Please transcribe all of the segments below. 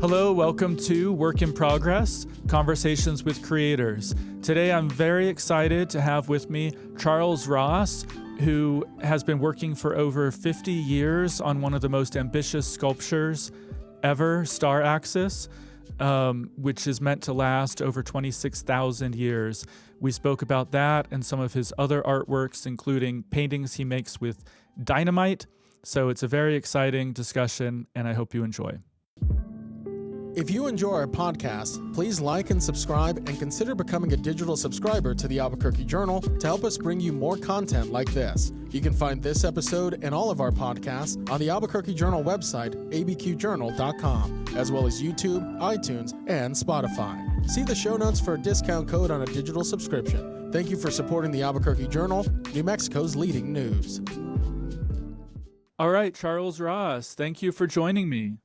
Hello, welcome to Work in Progress, Conversations with Creators. Today I'm very excited to have with me Charles Ross, who has been working for over 50 years on one of the most ambitious sculptures ever, Star Axis, which is meant to last over 26,000 years. We spoke about that and some of his other artworks, including paintings he makes with dynamite. So it's a very exciting discussion, and I hope you enjoy. If you enjoy our podcast, please like and subscribe and consider becoming a digital subscriber to the Albuquerque Journal to help us bring you more content like this. You can find this episode and all of our podcasts on the Albuquerque Journal website, abqjournal.com, as well as YouTube, iTunes, and Spotify. See the show notes for a discount code on a digital subscription. Thank you for supporting the Albuquerque Journal, New Mexico's leading news. All right, Charles Ross, thank you for joining me.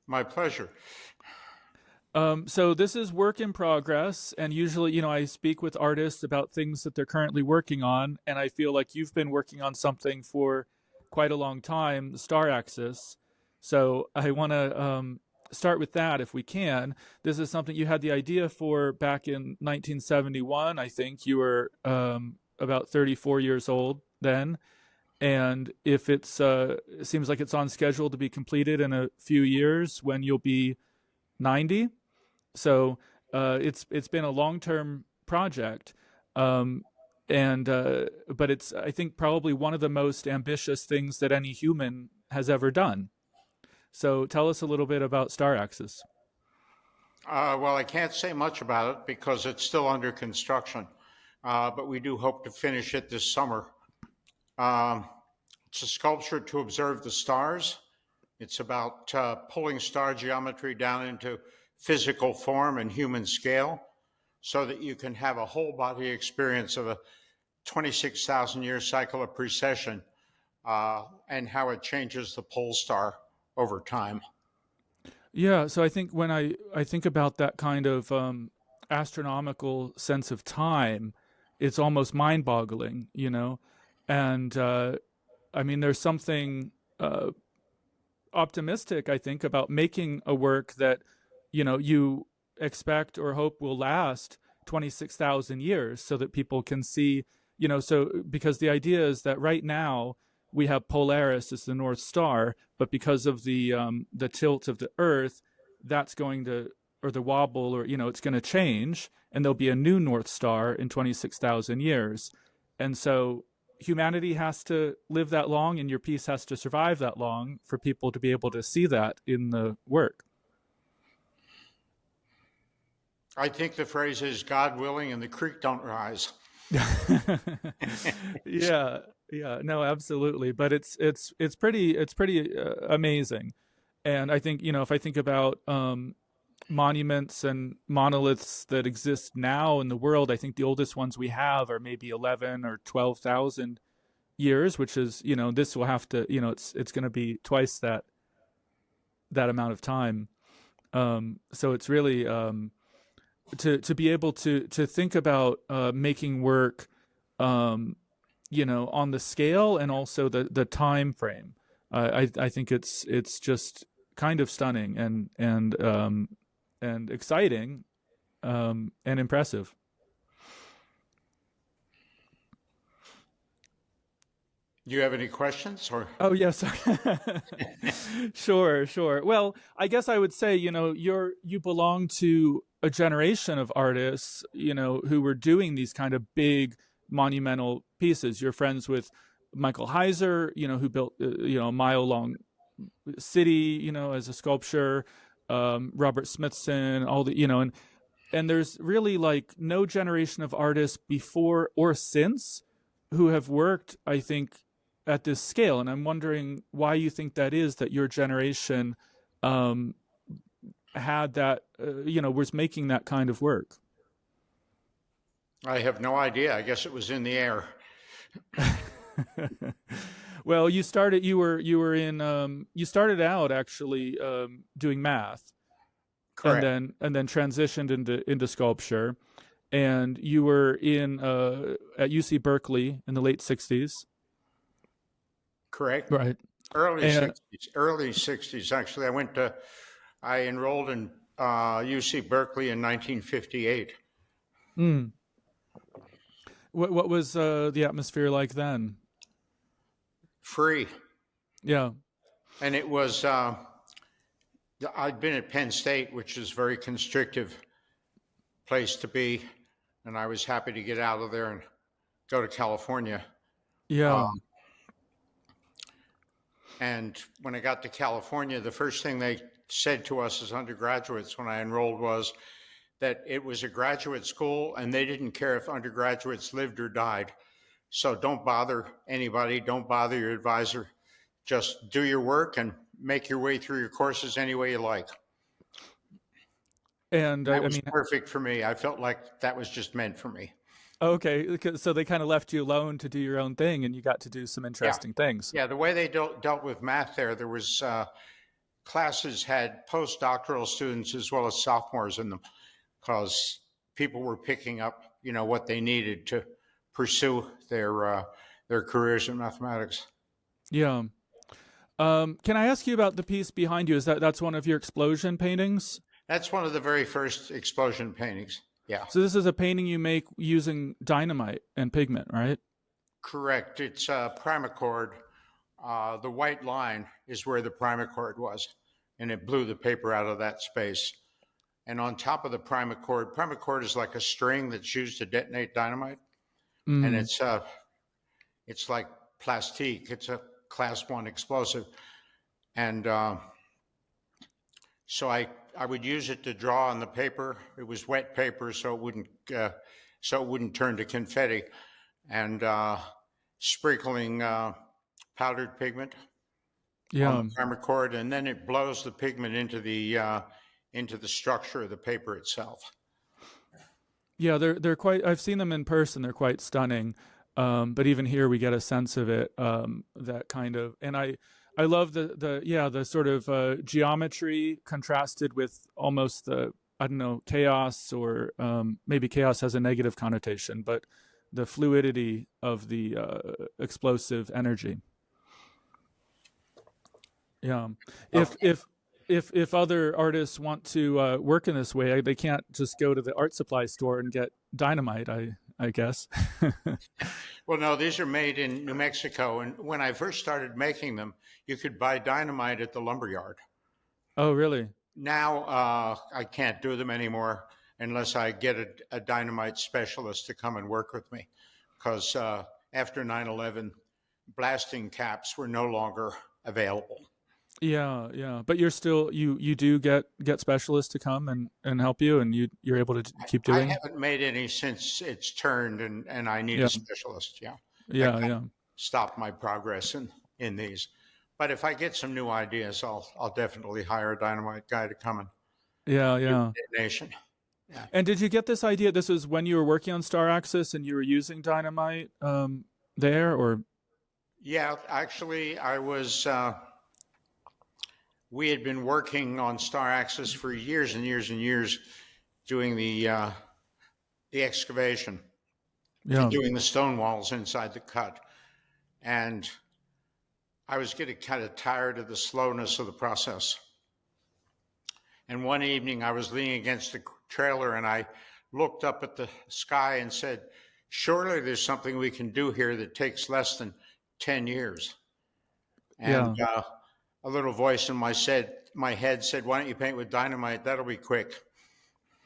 My pleasure. So this is work in progress, and usually, I speak with artists about things that they're currently working on, and I feel like you've been working on something for quite a long time, the Star Axis. So I want to start with that if we can. This is something you had the idea for back in 1971, I think. You were about 34 years old then. And if it seems like it's on schedule to be completed in a few years when you'll be 90. So it's been a long-term project. But it's, I think, probably one of the most ambitious things that any human has ever done. So tell us a little bit about Star Axis. Well, I can't say much about it because it's still under construction, but we do hope to finish it this summer. It's a sculpture to observe the stars. It's about pulling star geometry down into physical form and human scale so that you can have a whole body experience of a 26,000-year cycle of precession and how it changes the pole star over time. Yeah, so I think when I think about that kind of astronomical sense of time, it's almost mind-boggling, And there's something optimistic, I think, about making a work that, you expect or hope will last 26,000 years so that people can see, because the idea is that right now we have Polaris as the North Star, but because of the tilt of the Earth, that's going to, or the wobble, or, it's going to change, and there'll be a new North Star in 26,000 years. And so humanity has to live that long, and your piece has to survive that long for people to be able to see that in the work. I think the phrase is God willing and the creek don't rise. Yeah, no, absolutely. But it's pretty amazing. And I think, if I think about monuments and monoliths that exist now in the world, I think the oldest ones we have are maybe 11 or 12,000 years, which is, this will have to, it's going to be twice that amount of time. So it's really to be able to think about making work, on the scale and also the time frame. I think it's just kind of stunning and exciting, and impressive. Do you have any questions? Or Oh, yes. Sure. Well, I guess I would say, you belong to a generation of artists, who were doing these kind of big monumental pieces. You're friends with Michael Heiser, who built, a mile-long city, as a sculpture. Robert Smithson, all the, and there's really like no generation of artists before or since who have worked, I think, at this scale. And I'm wondering why you think that is, that your generation had that, was making that kind of work. I have no idea. I guess it was in the air. Well, you started out actually doing math. Correct. And then transitioned into sculpture, and you were at UC Berkeley in the late 60s. Correct. Right. Early 60s, actually. I went to I enrolled in UC Berkeley in 1958. Mm. What was the atmosphere like then? Free. Yeah. And it was, I'd been at Penn State, which is a very constrictive place to be. And I was happy to get out of there and go to California. Yeah. And when I got to California, the first thing they said to us as undergraduates when I enrolled was that it was a graduate school and they didn't care if undergraduates lived or died. So don't bother anybody, don't bother your advisor. Just do your work and make your way through your courses any way you like. And That I was mean, perfect for me. I felt like that was just meant for me. okay, so they kind of left you alone to do your own thing, and you got to do some interesting things. Yeah, the way they dealt with math there was classes had postdoctoral students as well as sophomores in them because people were picking up, what they needed to pursue their careers in mathematics. Yeah. Can I ask you about the piece behind you? That's one of your explosion paintings? That's one of the very first explosion paintings. Yeah. So this is a painting you make using dynamite and pigment, right? Correct. It's primacord. The white line is where the primacord was, and it blew the paper out of that space. And on top of the primacord is like a string that's used to detonate dynamite, and it's like plastique. It's a class 1 explosive, and so I would use it to draw on the paper. It was wet paper, so it wouldn't turn to confetti, and sprinkling powdered pigment on the primacord, and then it blows the pigment into the structure of the paper itself. Yeah, they're quite. I've seen them in person. They're quite stunning. But even here, we get a sense of it. That kind of, and I love the sort of geometry contrasted with almost the, I don't know, chaos, or maybe chaos has a negative connotation, but the fluidity of the explosive energy. Yeah. If other artists want to work in this way, they can't just go to the art supply store and get dynamite, I guess. Well, no, these are made in New Mexico. And when I first started making them, you could buy dynamite at the lumberyard. Oh, really? Now I can't do them anymore unless I get a dynamite specialist to come and work with me. Because after 9/11, blasting caps were no longer available. Yeah. But you're still, you do get specialists to come and help you, and you're able to keep doing. I haven't made any since it's turned, and I need a specialist. Yeah. Yeah. Stop my progress in these. But if I get some new ideas, I'll definitely hire a dynamite guy to come and Yeah. detonation. Yeah. And did you get this idea? This was when you were working on Star Axis and you were using dynamite there, or? Yeah, actually, I was. We had been working on Star Axis for years and years and years, doing the excavation, doing the stone walls inside the cut, and I was getting kind of tired of the slowness of the process. And one evening, I was leaning against the trailer, and I looked up at the sky and said, "Surely there's something we can do here that takes less than 10 years." And a little voice in my head said, "Why don't you paint with dynamite? That'll be quick."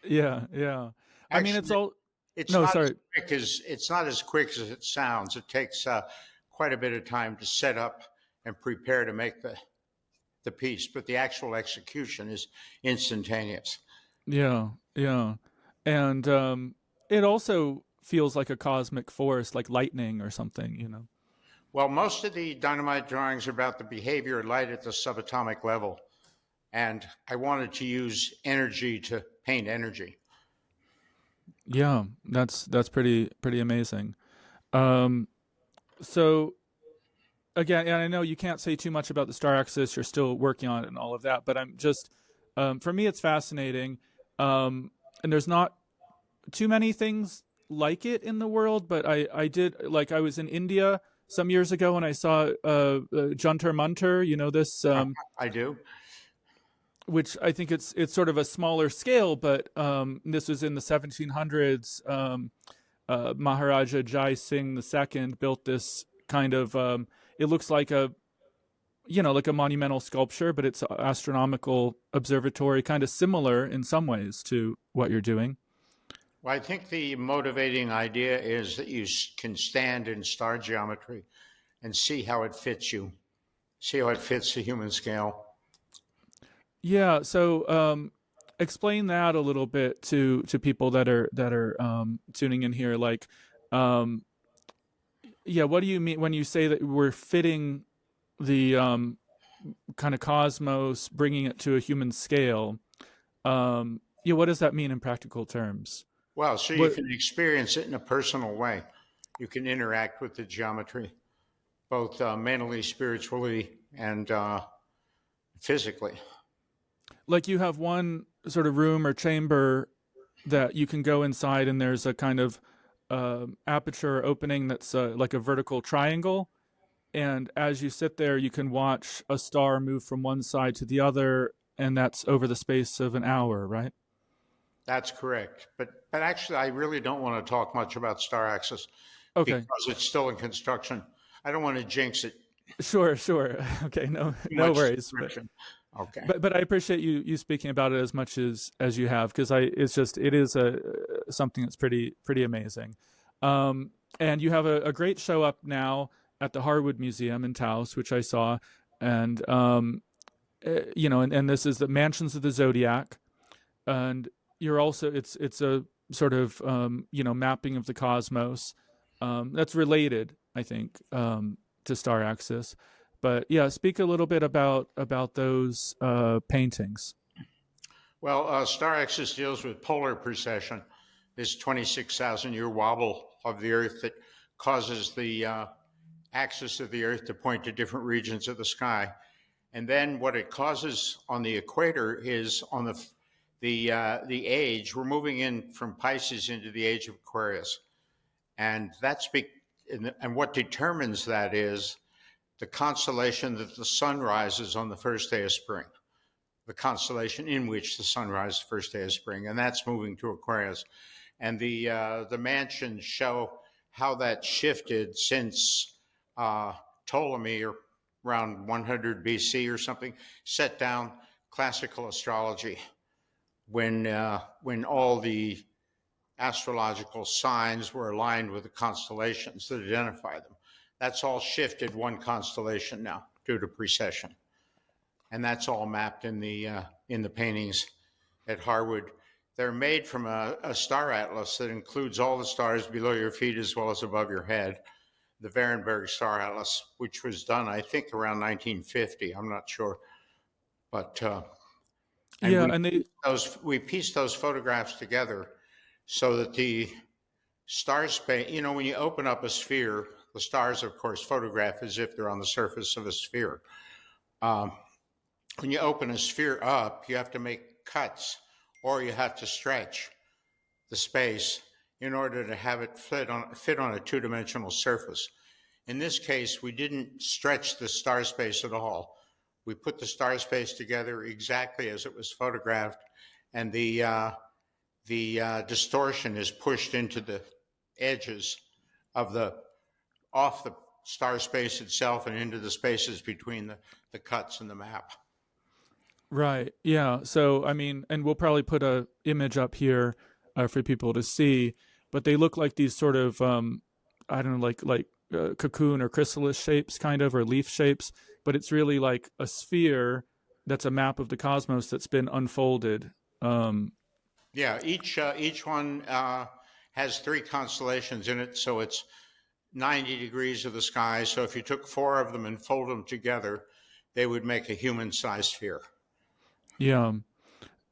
Yeah. Actually, I mean, it's all. It's no, not sorry. it's not as quick as it sounds. It takes quite a bit of time to set up and prepare to make the piece, but the actual execution is instantaneous. Yeah. And it also feels like a cosmic force, like lightning or something. Well, most of the dynamite drawings are about the behavior of light at the subatomic level, and I wanted to use energy to paint energy. Yeah, that's pretty amazing. So again, and I know you can't say too much about the Star Axis. You're still working on it and all of that, but I'm just, for me, it's fascinating. And there's not too many things like it in the world, but I did, like, I was in India some years ago and I saw Jantar Mantar, this. I do. which I think it's sort of a smaller scale, but this was in the 1700s. Maharaja Jai Singh II built this kind of it looks like a like a monumental sculpture, but it's an astronomical observatory, kind of similar in some ways to what you're doing. Well, I think the motivating idea is that you can stand in star geometry and see how it fits you, see how it fits the human scale. Yeah, so explain that a little bit to people that are tuning in here. Like, yeah, what do you mean when you say that we're fitting the kind of cosmos, bringing it to a human scale? Yeah, what does that mean in practical terms? Well, so you What? can experience it in a personal way. You can interact with the geometry, both mentally, spiritually, and physically. Like you have one sort of room or chamber that you can go inside, and there's a kind of aperture or opening that's like a vertical triangle. And as you sit there, you can watch a star move from one side to the other, and that's over the space of an hour, right? That's correct. But actually, I really don't want to talk much about Star Axis Okay, because it's still in construction. I don't want to jinx it. sure, sure. Okay, no, Too no much worries. description. Okay. But I appreciate you speaking about it as much as you have, because it is a something that's pretty amazing. And you have a great show up now at the Harwood Museum in Taos, which I saw, and and this is the Mansions of the Zodiac, and you're also it's a sort of mapping of the cosmos that's related, I think, to Star Axis. But yeah, speak a little bit about those paintings. Well, Star Axis deals with polar precession, this 26,000-year wobble of the Earth that causes the axis of the Earth to point to different regions of the sky. And then what it causes on the equator is on the age. We're moving in from Pisces into the age of Aquarius, and and what determines that is the constellation that the sun rises on the first day of spring, the constellation in which the sun rises the first day of spring, and that's moving to Aquarius. And the mansions show how that shifted since Ptolemy, or around 100 BC or something, set down classical astrology when all the astrological signs were aligned with the constellations that identify them. That's all shifted one constellation now due to precession, and that's all mapped in the paintings at Harwood. They're made from a star atlas that includes all the stars below your feet as well as above your head. The Varenberg Star Atlas, which was done, I think, around 1950. I'm not sure, but and Yeah, and they we pieced those photographs together so that the star space. When you open up a sphere, the stars, of course, photograph as if they're on the surface of a sphere. When you open a sphere up, you have to make cuts, or you have to stretch the space in order to have it fit on a two-dimensional surface. In this case, we didn't stretch the star space at all. We put the star space together exactly as it was photographed, and the distortion is pushed into the edges of off the star space itself and into the spaces between the cuts in the map. Right. Yeah. So I mean, and we'll probably put a image up here for people to see, but they look like these sort of I don't know, like cocoon or chrysalis shapes, kind of, or leaf shapes. But it's really like a sphere that's a map of the cosmos that's been unfolded. Yeah. Each one has 3 constellations in it, so it's 90 degrees of the sky. So if you took 4 of them and fold them together, they would make a human-sized sphere. Yeah.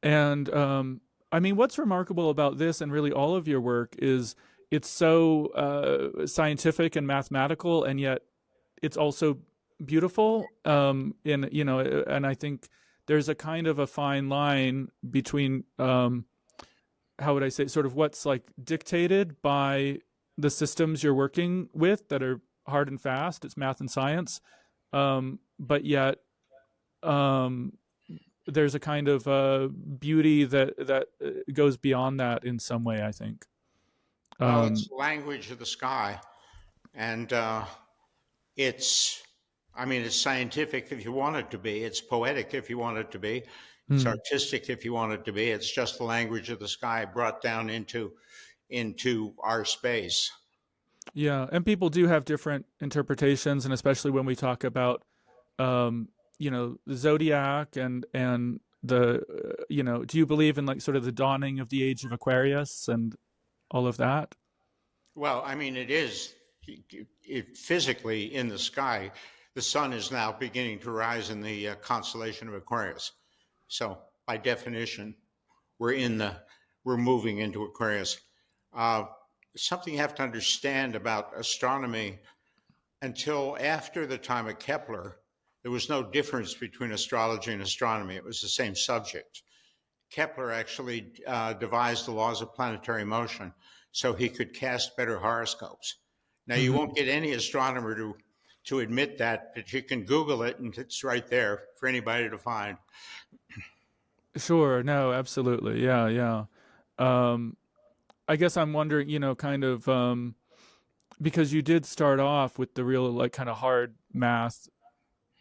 And I mean, what's remarkable about this and really all of your work is it's so scientific and mathematical, and yet it's also beautiful. And I think there's a kind of a fine line between how would I say, sort of what's like dictated by the systems you're working with that are hard and fast. It's math and science, but yet there's a kind of beauty that goes beyond that in some way, I think. Well, it's Um, the language of the sky, and it's, I mean, it's scientific if you want it to be. It's poetic if you want it to be. It's mm, artistic if you want it to be. It's just the language of the sky brought down into our space. yeah, and people do have different interpretations, and especially when we talk about um, the zodiac and the do you believe in like sort of the dawning of the age of Aquarius and all of that? Well, I mean, it is physically in the sky. The sun is now beginning to rise in the constellation of Aquarius. So, by definition, we're in the we're moving into Aquarius. Uh, Something you have to understand about astronomy: until after the time of Kepler, there was no difference between astrology and astronomy. It was the same subject. Kepler actually devised the laws of planetary motion so he could cast better horoscopes. Now, you Hmm. won't get any astronomer to admit that, but you can Google it and it's right there for anybody to find. Sure. No, absolutely. Yeah, yeah. Um, I guess I'm wondering, kind of because you did start off with the real like kind of hard math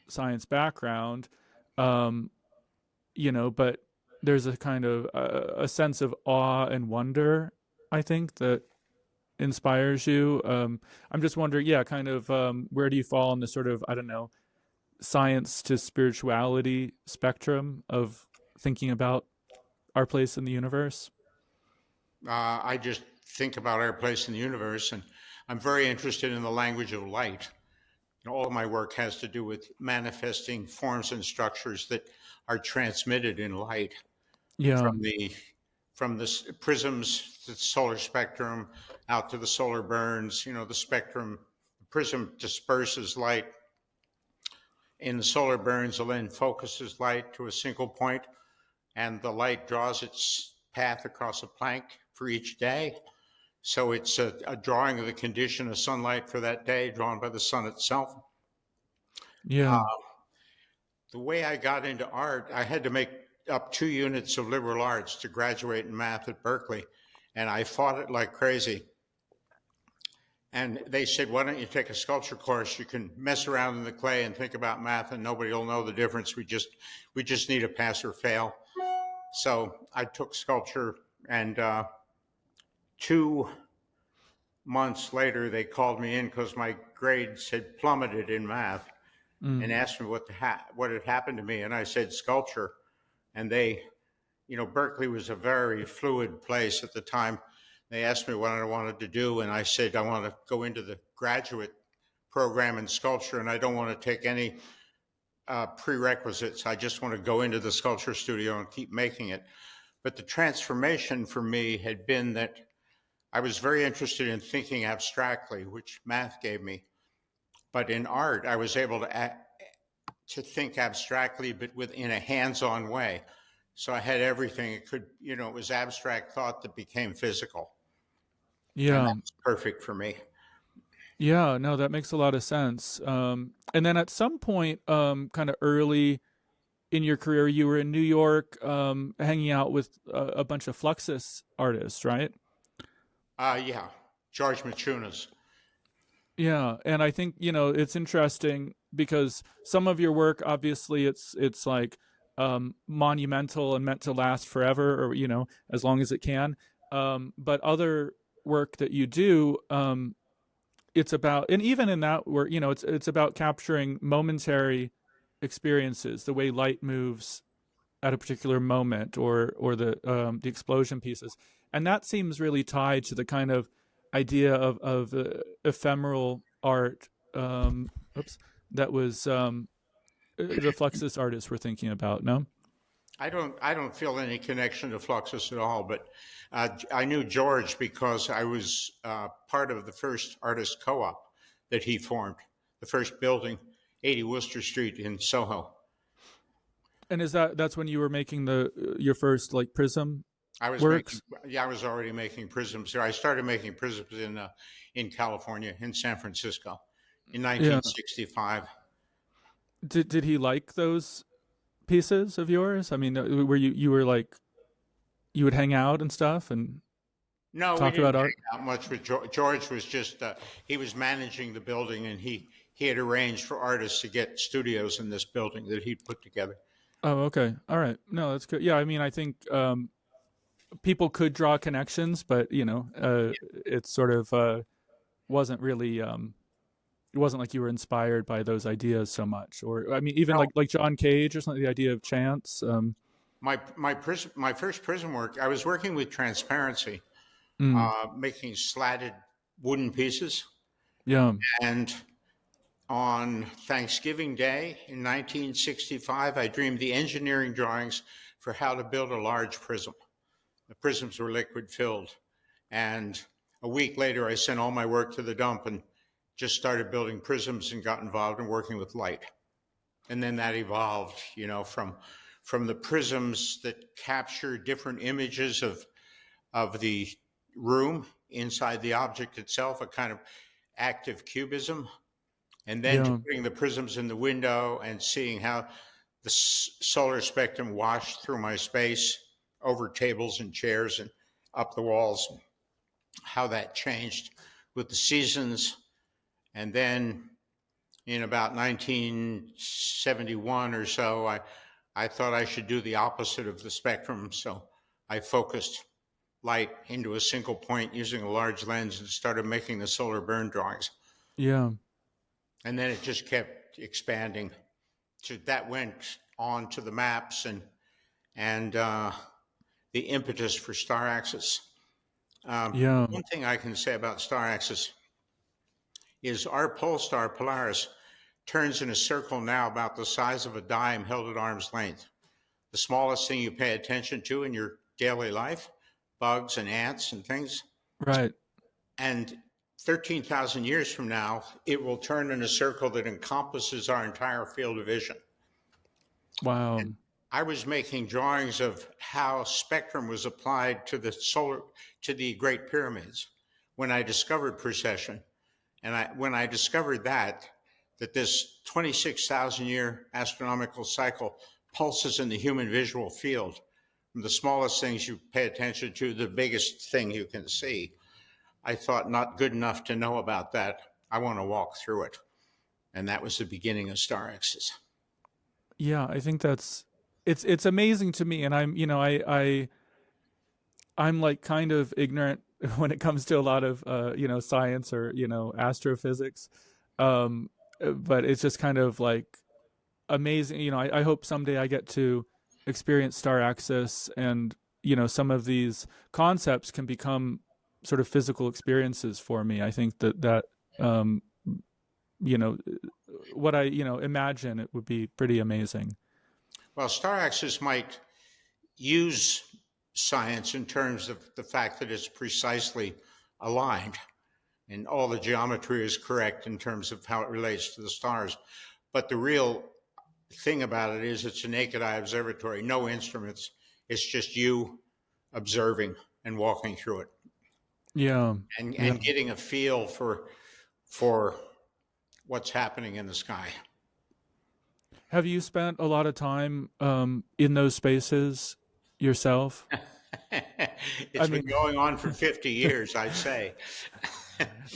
science background, um, but there's a kind of a sense of awe and wonder, I think, that inspires you. I'm just wondering, yeah, kind of where do you fall on the sort of, I don't know, science to spirituality spectrum of thinking about our place in the universe? I just think about our place in the universe, and I'm very interested in the language of light. All of my work has to do with manifesting forms and structures that are transmitted in light Yeah. from the prisms, the solar spectrum, out to the solar burns. The spectrum, the prism disperses light in the solar burns, and then focuses light to a single point, and the light draws its path across a plank for each day. So it's a drawing of the condition of sunlight for that day, drawn by the sun itself. Yeah. Uh, the way I got into art, I had to make up 2 units of liberal arts to graduate in math at Berkeley, and I fought it like crazy. And they said, "Why don't you take a sculpture course? You can mess around in the clay and think about math, and nobody will know the difference. We just need a pass or fail." So I took sculpture, and 2 months later, they called me in because my grades had plummeted in math, and Mm. asked me what had happened to me, and I said sculpture, and Berkeley was a very fluid place at the time. They asked me what I wanted to do, and I said I want to go into the graduate program in sculpture, and I don't want to take any prerequisites. I just want to go into the sculpture studio and keep making it. But the transformation for me had been that I was very interested in thinking abstractly, which math gave me. But in art, I was able to think abstractly, but in a hands-on way. So I had everything. It was abstract thought that became physical, and Yeah. that's perfect for me. Yeah, no, that makes a lot of sense. And then at some point, kind of early in your career, you were in New York, hanging out with a bunch of Fluxus artists, right? Yeah, George Machunas. Yeah, and I think it's interesting because some of your work, obviously, it's like monumental and meant to last forever, or as long as it can. But other work that you do, it's about, and even in that work, it's about capturing momentary experiences, the way light moves at a particular moment, or the explosion pieces, and that seems really tied to the kind of idea of ephemeral art. Oops, that was the Fluxus artists were thinking about. No. I don't feel any connection to Fluxus at all, but I knew George because I was part of the first artist co-op that he formed, the first building, 80 Worcester Street in Soho. And that's when you were making the your first like prism I was making, works? yeah, I was already making prisms there. I started making prisms in California, in San Francisco, in Yeah. 1965. Did he like those pieces of yours? I mean, were you were like you would hang out and stuff and No, we talk didn't about hang art? out much with George. George was just he was managing the building, and he had arranged for artists to get studios in this building that he'd put together. Oh, okay. All right. No, that's good. Yeah, I mean, I think people could draw connections, but it sort of wasn't really. It wasn't like you were inspired by those ideas so much, or I mean, even No, like John Cage or something. The idea of chance. my first prism work, I was working with transparency, Mm, making slatted wooden pieces, yeah, and on Thanksgiving Day in 1965, I dreamed the engineering drawings for how to build a large prism. The prisms were liquid filled. And a week later, I sent all my work to the dump and just started building prisms and got involved in working with light. And then that evolved, from the prisms that capture different images of the room inside the object itself, a kind of active cubism, and then to yeah, putting the prisms in the window and seeing how the solar spectrum washed through my space over tables and chairs and up the walls, how that changed with the seasons. And then in about 1971 or so, I thought I should do the opposite of the spectrum. So I focused light into a single point using a large lens and started making the solar burn drawings. yeah, And then it just kept expanding. So that went on to the maps and the impetus for Star Axis. yeah. One thing I can say about Star Axis is our pole star Polaris turns in a circle now about the size of a dime held at arm's length. The smallest thing you pay attention to in your daily life, bugs and ants and things. Right. And 13,000 years from now, it will turn in a circle that encompasses our entire field of vision. Wow. I was making drawings of how spectrum was applied to the Great Pyramids when I discovered precession. And when I discovered that this 26,000 year astronomical cycle pulses in the human visual field, from the smallest things you pay attention to, the biggest thing you can see, I thought, not good enough to know about that. I want to walk through it. And that was the beginning of Star Axis. Yeah, I think it's amazing to me, and I'm like kind of ignorant when it comes to a lot of science or astrophysics, but it's just kind of like amazing. I hope someday I get to experience Star Axis, and some of these concepts can become sort of physical experiences for me. I think that you know what I imagine, it would be pretty amazing. Well, Star Axis might use science in terms of the fact that it's precisely aligned and all the geometry is correct in terms of how it relates to the stars. But the real thing about it is it's a naked eye observatory, no instruments. It's just you observing and walking through it Yeah, and yeah. getting a feel for what's happening in the sky. Have you spent a lot of time in those spaces yourself? I It's been mean, going on for 50 years, I'd say.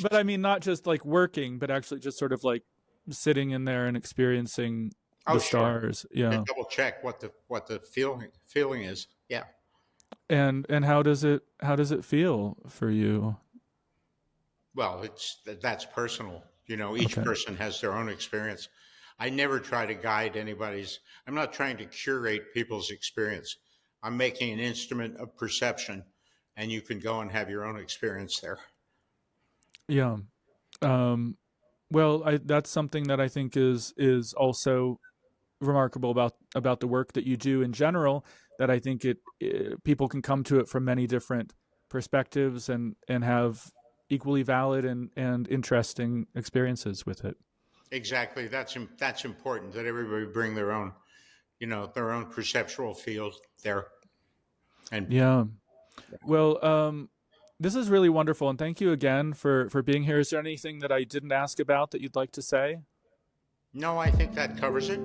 but I mean, not just like working, but actually just sort of like sitting in there and experiencing Oh, the sure. stars. To Yeah. double check what the feeling is. Yeah. And how does it feel for you? Well, that's personal. Each Okay. person has their own experience. I never try to guide anybody's. I'm not trying to curate people's experience. I'm making an instrument of perception, and you can go and have your own experience there. Yeah. Um, well, that's something that I think is also remarkable about the work that you do in general. That I think people can come to it from many different perspectives and have equally valid and interesting experiences with it. Exactly. That's important that everybody bring their own perceptual field there. And Yeah. Well, this is really wonderful, and thank you again for being here. Is there anything that I didn't ask about that you'd like to say? no, I think that covers it.